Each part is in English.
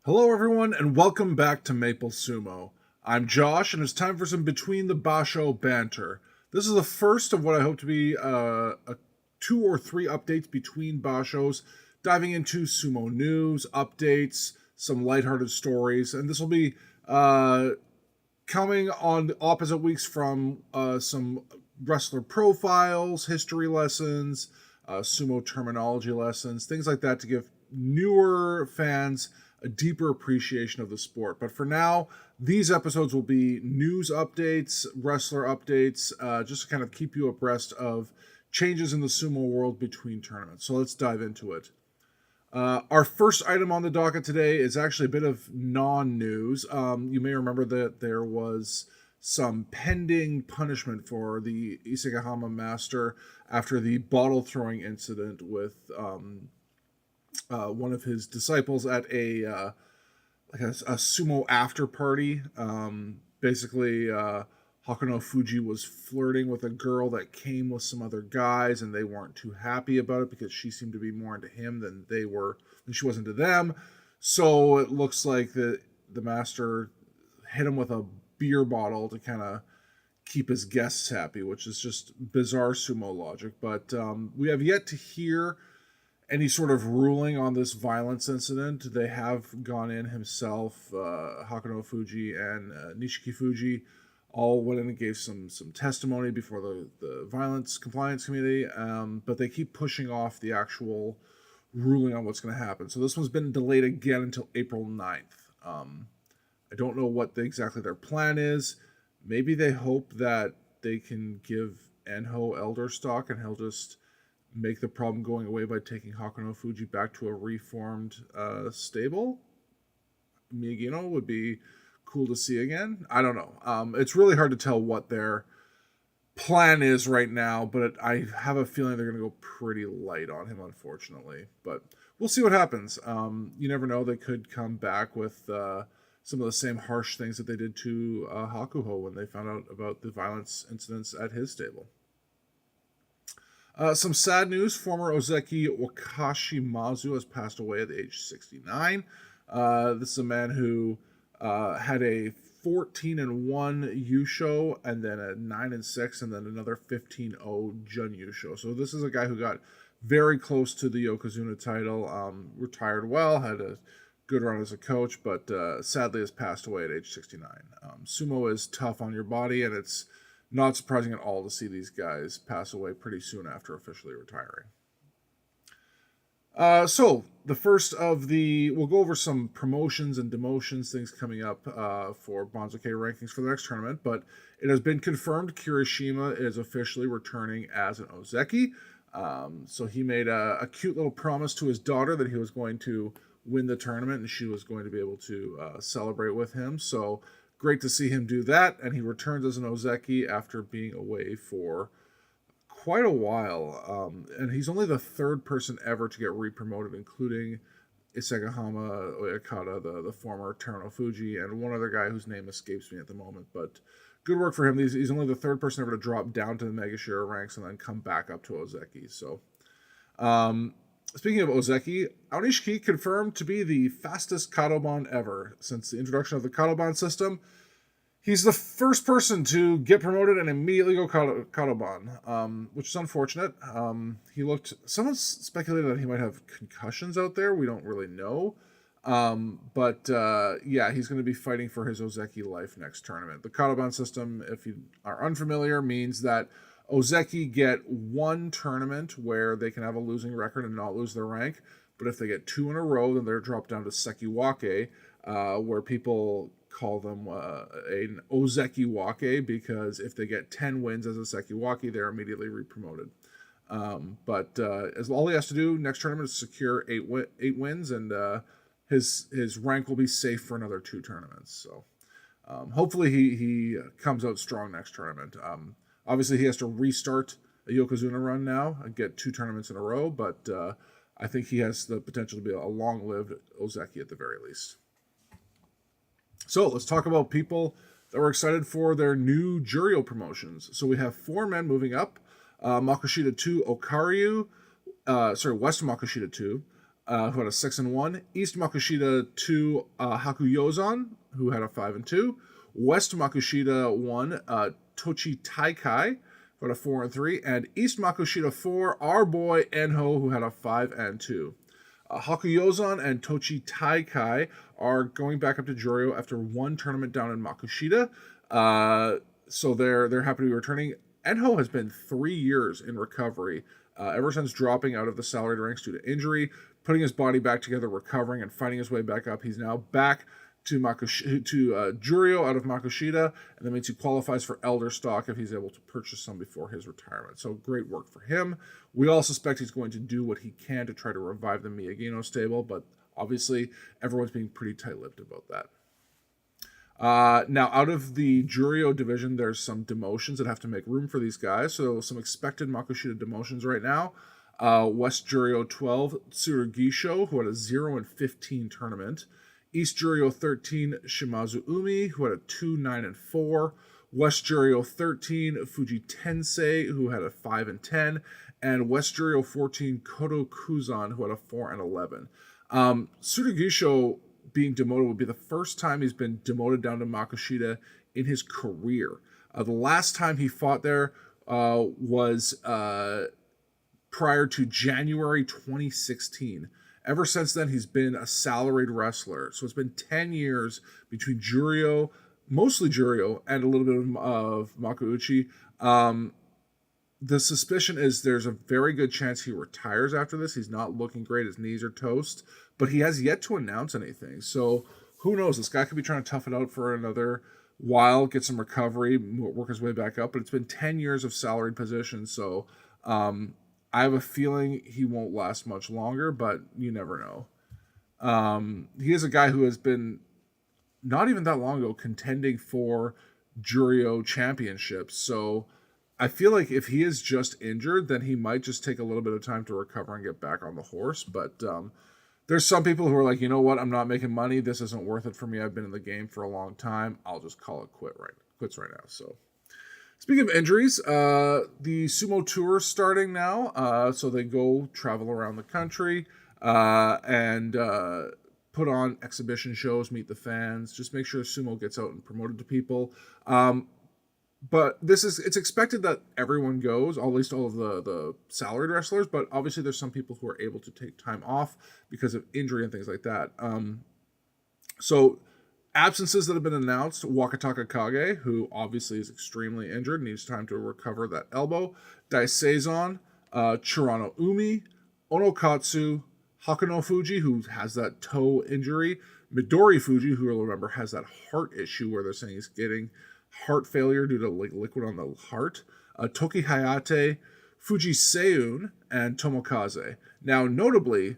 Hello, everyone, and welcome back to Maple Sumo. I'm Josh, and it's time for some Between the Basho banter. This is the first of what I hope to be two or three updates between Bashos, diving into sumo news, updates, some lighthearted stories, and this will be coming on the opposite weeks from some wrestler profiles, history lessons, sumo terminology lessons, things like that to give newer fans a deeper appreciation of the sport. But for now, these episodes will be news updates, wrestler updates, just to kind of keep you abreast of changes in the sumo world between tournaments. So let's dive into it. Our first item on the docket today is actually a bit of non-news. You may remember that there was some pending punishment for the Isegahama master after the bottle throwing incident with one of his disciples at a sumo after party. Basically, Hakuno Fuji was flirting with a girl that came with some other guys, and they weren't too happy about it because she seemed to be more into him than she was into them. So it looks like the master hit him with a beer bottle to kind of keep his guests happy, which is just bizarre sumo logic. But we have yet to hear any sort of ruling on this violence incident. They have gone in himself, Hakuno Fuji and Nishiki Fuji, all went in and gave some testimony before the violence compliance committee, but they keep pushing off the actual ruling on what's going to happen. So this one's been delayed again until April 9th. I don't know what exactly their plan is. Maybe they hope that they can give Enho elder stock and he'll just make the problem going away by taking Hakuno Fuji back to a reformed stable. Miyagino would be cool to see again. I don't know. It's really hard to tell what their plan is right now, but I have a feeling they're going to go pretty light on him, unfortunately. But we'll see what happens. You never know. They could come back with some of the same harsh things that they did to Hakuho when they found out about the violence incidents at his stable. Some sad news. Former Ozeki Wakashi Mazu has passed away at the age of 69. This is a man who had a 14-1 Yusho and then a 9-6 and then another 15-0 Jun Yusho. So this is a guy who got very close to the Yokozuna title, retired well, had a good run as a coach, but sadly has passed away at age 69. Sumo is tough on your body, and it's not surprising at all to see these guys pass away pretty soon after officially retiring. So the first of we'll go over some promotions and demotions, things coming up for banzuke rankings for the next tournament, but it has been confirmed Kirishima is officially returning as an Ozeki. So he made a cute little promise to his daughter that he was going to win the tournament and she was going to be able to celebrate with him. So great to see him do that, and he returns as an Ozeki after being away for quite a while. And he's only the third person ever to get re-promoted, including Isegahama Oyakata, the former Teruno Fuji, and one other guy whose name escapes me at the moment. But good work for him. He's only the third person ever to drop down to the Megashira ranks and then come back up to Ozeki. So, speaking of Ozeki, Aonishiki confirmed to be the fastest Kadoban ever since the introduction of the Kadoban system. He's the first person to get promoted and immediately go Kadoban, which is unfortunate. Someone speculated that he might have concussions out there. We don't really know. But he's going to be fighting for his Ozeki life next tournament. The Kadoban system, if you are unfamiliar, means that Ozeki get one tournament where they can have a losing record and not lose their rank. But if they get two in a row, then they're dropped down to Sekiwake, where people call them an Ozeki Wake, because if they get 10 wins as a Sekiwake, they're immediately re-promoted. But as all he has to do next tournament is secure eight wins, and his rank will be safe for another two tournaments. So hopefully he comes out strong next tournament. Obviously, he has to restart a Yokozuna run now and get two tournaments in a row, but I think he has the potential to be a long-lived Ozeki at the very least. So let's talk about people that were excited for their new Juryo promotions. So we have four men moving up. Makushita 2 Okaryu, West Makushita 2. who had a 6-1. East Makushita 2, Hakuyozan, who had a 5-2. West Makushita 1, Tochi Taikai, who had a 4-3. And East Makushita 4, our boy Enho, who had a 5-2. Hakuyozan and Tochi Taikai are going back up to Juryo after one tournament down in Makushita. So they're happy to be returning. Enho has been 3 years in recovery, ever since dropping out of the salaried ranks due to injury, putting his body back together, recovering, and fighting his way back up. He's now back to Juryo out of Makushita, and that means he qualifies for Elder Stock if he's able to purchase some before his retirement. So great work for him. We all suspect he's going to do what he can to try to revive the Miyagino stable, but obviously everyone's being pretty tight-lipped about that. Now, out of the Juryo division, there's some demotions that have to make room for these guys. So some expected Makushita demotions right now. West Juryo 12, Tsurugisho, who had a 0-15 tournament. East Juryo 13, Shimazu Umi, who had a 2-9-4. West Juryo 13, Fuji Tensei, who had a 5-10. And West Juryo 14, Kodo Kuzan, who had a 4-11. Tsurugisho being demoted would be the first time he's been demoted down to Makushita in his career. The last time he fought there was prior to January 2016. Ever since then, he's been a salaried wrestler. So it's been 10 years between Juryo, mostly Juryo, and a little bit of Makuuchi. The suspicion is there's a very good chance he retires after this. He's not looking great. His knees are toast. But he has yet to announce anything. So who knows? This guy could be trying to tough it out for another while, get some recovery, work his way back up. But it's been 10 years of salaried position. So I have a feeling he won't last much longer, but you never know. He is a guy who has been, not even that long ago, contending for Juryo championships. So I feel like if he is just injured, then he might just take a little bit of time to recover and get back on the horse. But there's some people who are like, you know what, I'm not making money. This isn't worth it for me. I've been in the game for a long time. I'll just call it quits right now. So speaking of injuries, the sumo tour is starting now. So they go travel around the country and put on exhibition shows, meet the fans, just make sure sumo gets out and promoted to people. But it's expected that everyone goes, at least all of the salaried wrestlers, but obviously there's some people who are able to take time off because of injury and things like that. So absences that have been announced: Wakataka Kage, who obviously is extremely injured, needs time to recover that elbow. Daisezon, Chirano Umi, Onokatsu, Hakuno Fuji, who has that toe injury, Midori Fuji, who you'll remember has that heart issue where they're saying he's getting heart failure due to liquid on the heart, Toki Hayate, Fuji Seun, and Tomokaze. Now, notably,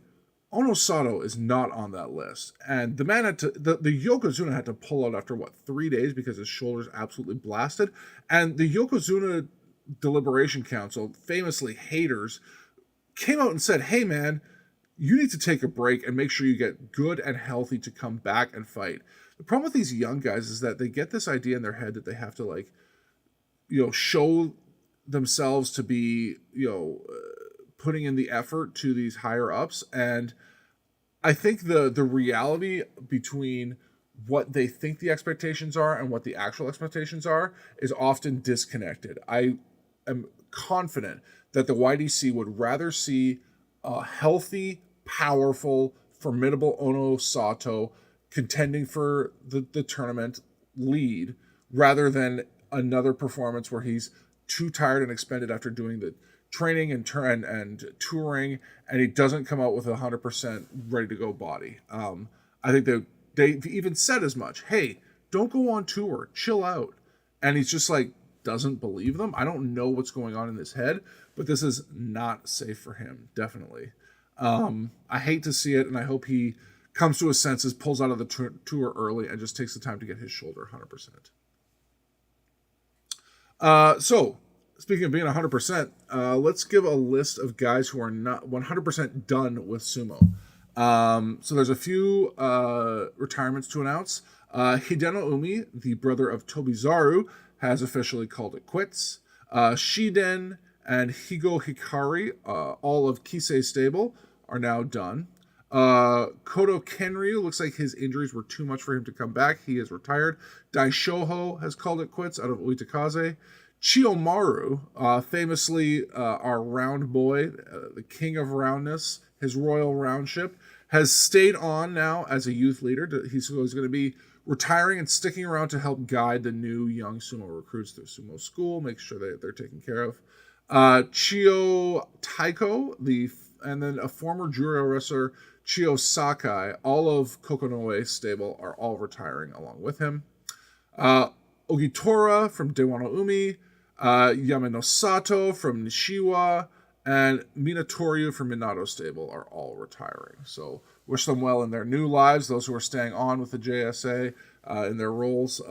Onosato is not on that list. And the man the Yokozuna had to pull out after, 3 days because his shoulder's absolutely blasted. And the Yokozuna Deliberation Council, famously haters, came out and said, hey man, you need to take a break and make sure you get good and healthy to come back and fight. The problem with these young guys is that they get this idea in their head that they have to show themselves to be, putting in the effort to these higher ups. And I think the reality between what they think the expectations are and what the actual expectations are is often disconnected. I am confident that the YDC would rather see a healthy, powerful, formidable Onosato contending for the tournament lead rather than another performance where he's too tired and expended after doing the training and touring, and he doesn't come out with 100% ready to go body. I think they've even said as much. Hey, don't go on tour, chill out. And he's just doesn't believe them. I don't know what's going on in his head, but this is not safe for him, definitely. I hate to see it, and I hope he comes to his senses, pulls out of the tour early, and just takes the time to get his shoulder 100%. So, speaking of being 100%, let's give a list of guys who are not 100% done with sumo. So there's a few retirements to announce. Hideno Umi, the brother of Tobizaru, has officially called it quits. Shiden and Higo Hikari, all of Kisei's stable, are now done. Kodo Kenryu looks like his injuries were too much for him to come back. He is retired. Daishoho has called it quits out of Uitakaze. Chiyomaru, famously our round boy, the king of roundness, his royal roundship, has stayed on now as a youth leader. He's going to be retiring and sticking around to help guide the new young sumo recruits through sumo school, make sure that they're taken care of. Chio Taiko, and then a former judo wrestler, Chio Sakai, all of Kokonoe's stable are all retiring along with him. Ogitora from Dewano Umi, Yamano Sato from Nishiwa, and Minatoryu from Minato stable are all retiring. So wish them well in their new lives. Those who are staying on with the JSA in their roles,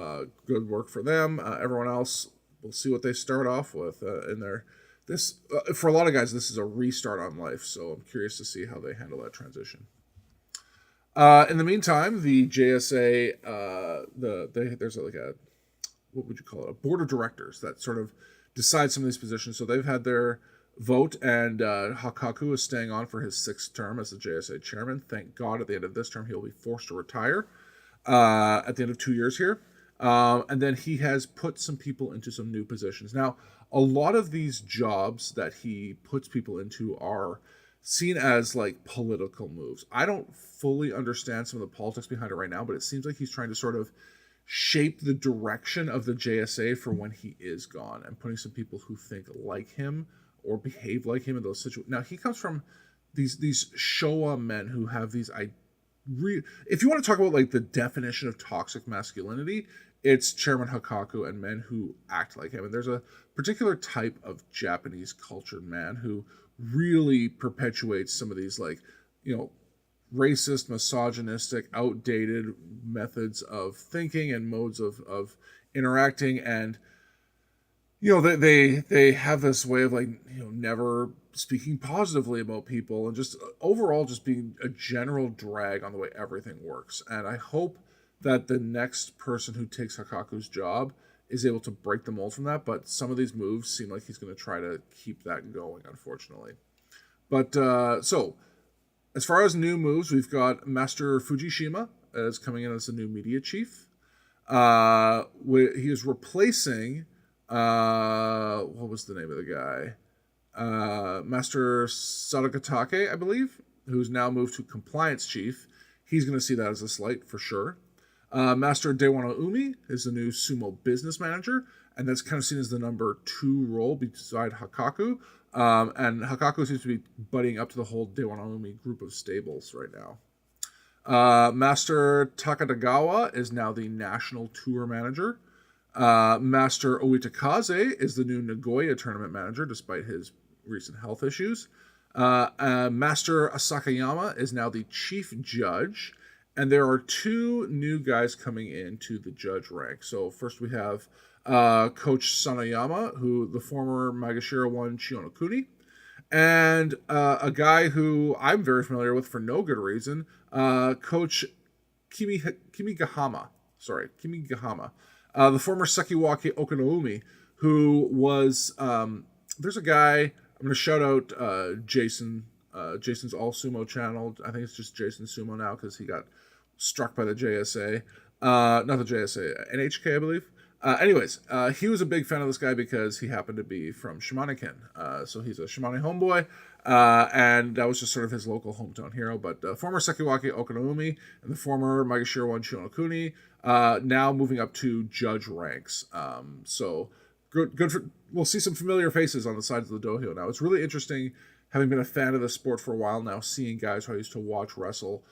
good work for them. Everyone else, we'll see what they start off with in their this. For a lot of guys, this is a restart on life. So I'm curious to see how they handle that transition. In the meantime, the JSA, there's like a, what would you call it, a board of directors that sort of decide some of these positions. So they've had their vote, and Hakaku is staying on for his 6th term as the JSA chairman. Thank God at the end of this term, he'll be forced to retire at the end of 2 years here. And then he has put some people into some new positions. Now, a lot of these jobs that he puts people into are seen as like political moves. I don't fully understand some of the politics behind it right now, but it seems like he's trying to sort of shape the direction of the JSA for when he is gone, and putting some people who think like him or behave like him in those situations. Now, he comes from these Showa men who have these if you want to talk about like the definition of toxic masculinity, it's Chairman Hakaku and men who act like him. And there's a particular type of Japanese cultured man who really perpetuates some of these, like, you know, racist, misogynistic, outdated methods of thinking and modes of interacting. And you know, they have this way of, like, you know, never speaking positively about people, and just overall just being a general drag on the way everything works. And I hope that the next person who takes Hakaku's job is able to break the mold from that. But some of these moves seem like he's going to try to keep that going, unfortunately. But so as far as new moves, we've got Master Fujishima as coming in as the new media chief. He is replacing what was the name of the guy? Master Sadagatake, I believe, who's now moved to compliance chief. He's going to see that as a slight for sure. Master Dewano Umi is the new sumo business manager, and that's kind of seen as the number 2 role beside Hakaku. And Hakaku seems to be buddying up to the whole Dewano Umi group of stables right now. Master Takadagawa is now the national tour manager. Master Uitakaze is the new Nagoya tournament manager, despite his recent health issues. Master Asakayama is now the chief judge. And there are 2 new guys coming into the judge rank. So first we have Coach Sanayama, who the former Magashira 1 Chionokuni, and a guy who I'm very familiar with for no good reason, Coach Kimigahama. The former Sekiwake Okinoumi, who was, there's a guy, I'm going to shout out Jason, Jason's All Sumo channel. I think it's just Jason Sumo now because he got struck by the JSA. Not the JSA, NHK, I believe. Anyways, he was a big fan of this guy because he happened to be from Shimane-ken. So he's a Shimane homeboy, and that was just sort of his local hometown hero. But former Sekiwake Okinoumi and the former Magashira 1 Chionokuni, now moving up to judge ranks. So good for, we'll see some familiar faces on the sides of the dojo now. It's really interesting, having been a fan of the sport for a while now, seeing guys who I used to watch wrestle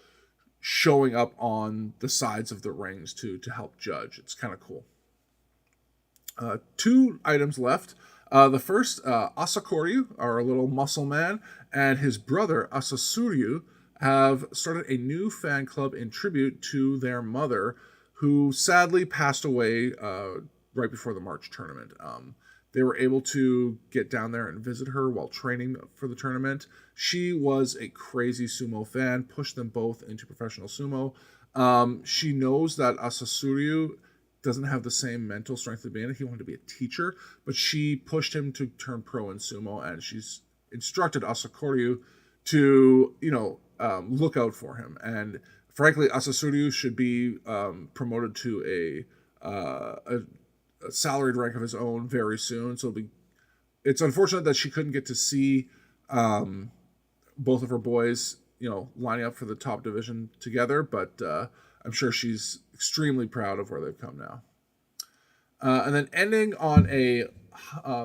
showing up on the sides of the rings to help judge. It's kind of cool. 2 items left. The first, Asakoryu, our little muscle man, and his brother Asasuryu have started a new fan club in tribute to their mother, who sadly passed away right before the March tournament. They were able to get down there and visit her while training for the tournament. She was a crazy sumo fan, pushed them both into professional sumo. She knows that Asasuryu doesn't have the same mental strength to be in it. He wanted to be a teacher, but she pushed him to turn pro in sumo, and she's instructed Asakoryu to, you know, look out for him. And frankly, Asasuryu should be promoted to a salaried rank of his own very soon. So it's unfortunate that she couldn't get to see both of her boys, lining up for the top division together, but I'm sure she's extremely proud of where they've come now. And then ending on a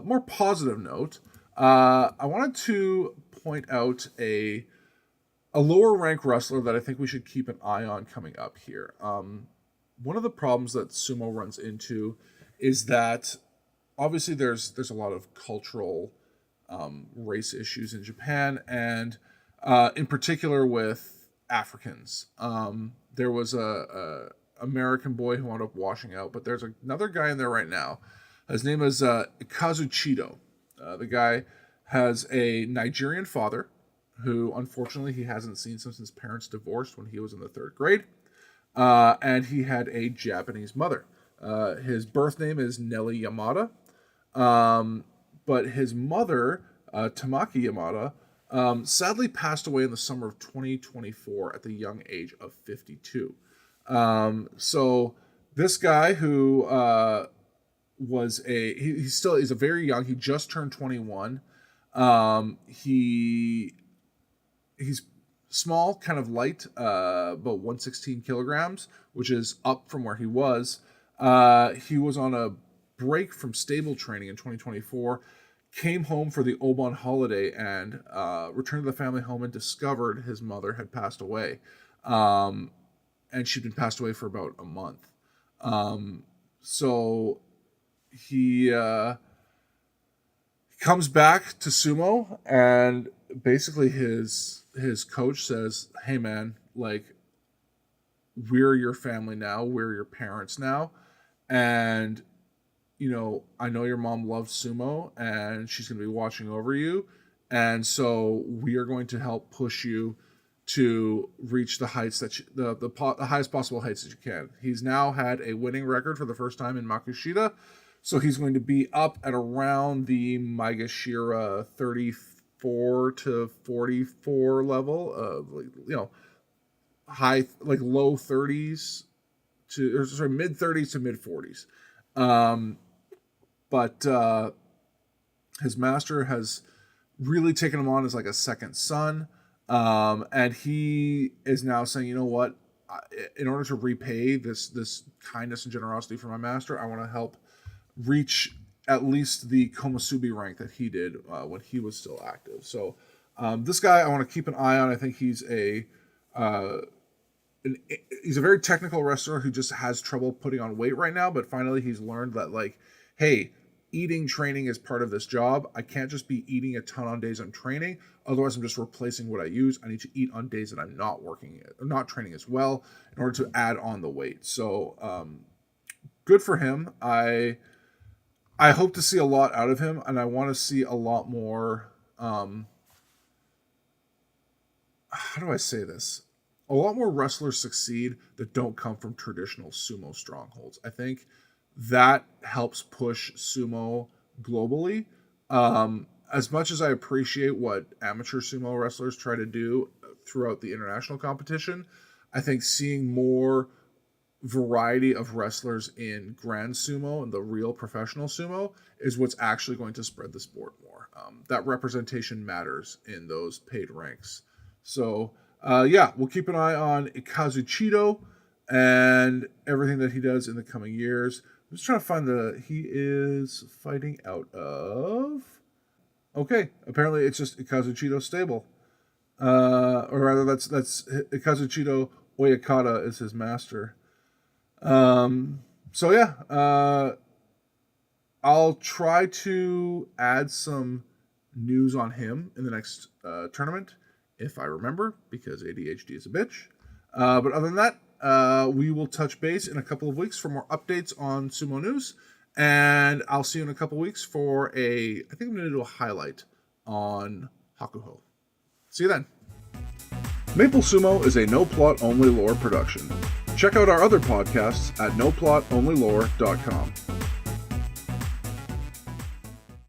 more positive note, I wanted to point out a lower rank wrestler that I think we should keep an eye on coming up here. One of the problems that sumo runs into is that obviously there's a lot of cultural race issues in Japan, and in particular with Africans. There was a American boy who wound up washing out, but there's another guy in there right now. His name is Kazuchido. The guy has a Nigerian father who, unfortunately, he hasn't seen since his parents divorced when he was in the 3rd grade. And he had a Japanese mother. His birth name is Nelly Yamada. But his mother, Tamaki Yamada, sadly passed away in the summer of 2024 at the young age of 52. So this guy who he's very young. He just turned 21. He's small, kind of light, about 116 kilograms, which is up from where he was. He was on a break from stable training in 2024, came home for the Obon holiday, and returned to the family home and discovered his mother had passed away. And she'd been passed away for about a month. So he comes back to sumo, and basically his coach says, "Hey man, like, we're your family now, we're your parents now, and I know your mom loves sumo and she's going to be watching over you, and so we are going to help push you to reach the heights that the highest possible heights that you can." He's now had a winning record for the first time in Makushita, so he's going to be up at around the Maegashira 34 to 44 level, high, like low 30s mid 30s to mid 40s. But his master has really taken him on as like a second son. And he is now saying, you know what, in order to repay this kindness and generosity from my master, I want to help reach at least the Komusubi rank that he did when he was still active. So this guy I want to keep an eye on. I think he's a very technical wrestler who just has trouble putting on weight right now, but finally he's learned that, like, hey, eating training is part of this job. I can't just be eating a ton on days I'm training. Otherwise, I'm just replacing what I use. I need to eat on days that I'm not training as well in order to add on the weight. So good for him. I hope to see a lot out of him, and I want to see a lot more. How do I say this? A lot more wrestlers succeed that don't come from traditional sumo strongholds. I think that helps push sumo globally. As much as I appreciate what amateur sumo wrestlers try to do throughout the international competition, I think seeing more variety of wrestlers in grand sumo and the real professional sumo is what's actually going to spread the sport more. That representation matters in those paid ranks. So we'll keep an eye on Kazuchido and everything that he does in the coming years. I'm just trying to find he is fighting out of... Okay, apparently it's just Kazuchido stable. Or rather, that's Kazuchido Oyakata is his master. I'll try to add some news on him in the next tournament, if I remember, because ADHD is a bitch. But other than that, we will touch base in a couple of weeks for more updates on sumo news. And I'll see you in a couple of weeks for I think I'm going to do a highlight on Hakuho. See you then. Maple Sumo is a No Plot Only Lore production. Check out our other podcasts at noplotonlylore.com.